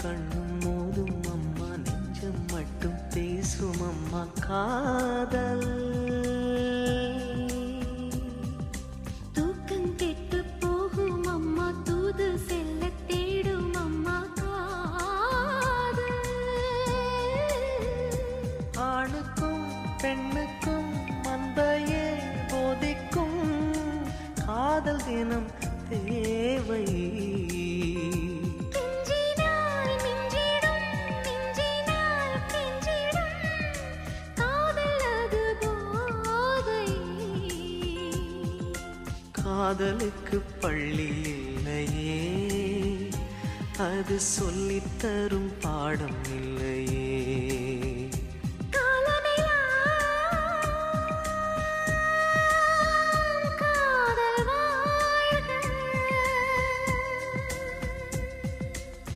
கண்ணும் மோதும் அம்மா, நெஞ்சம் மட்டும் பேசும் அம்மா காதல். தூக்கம் கெட்டு போகும் அம்மா, தூது செல்ல தேடும் அம்மா காதல். ஆணுக்கும் பெண்ணுக்கும் அன்பையே போதிக்கும் காதல் தினம் தேவை. காதலுக்கு பள்ளி இல்லையே, அது சொல்லித்தரும் பாடம் இல்லையே.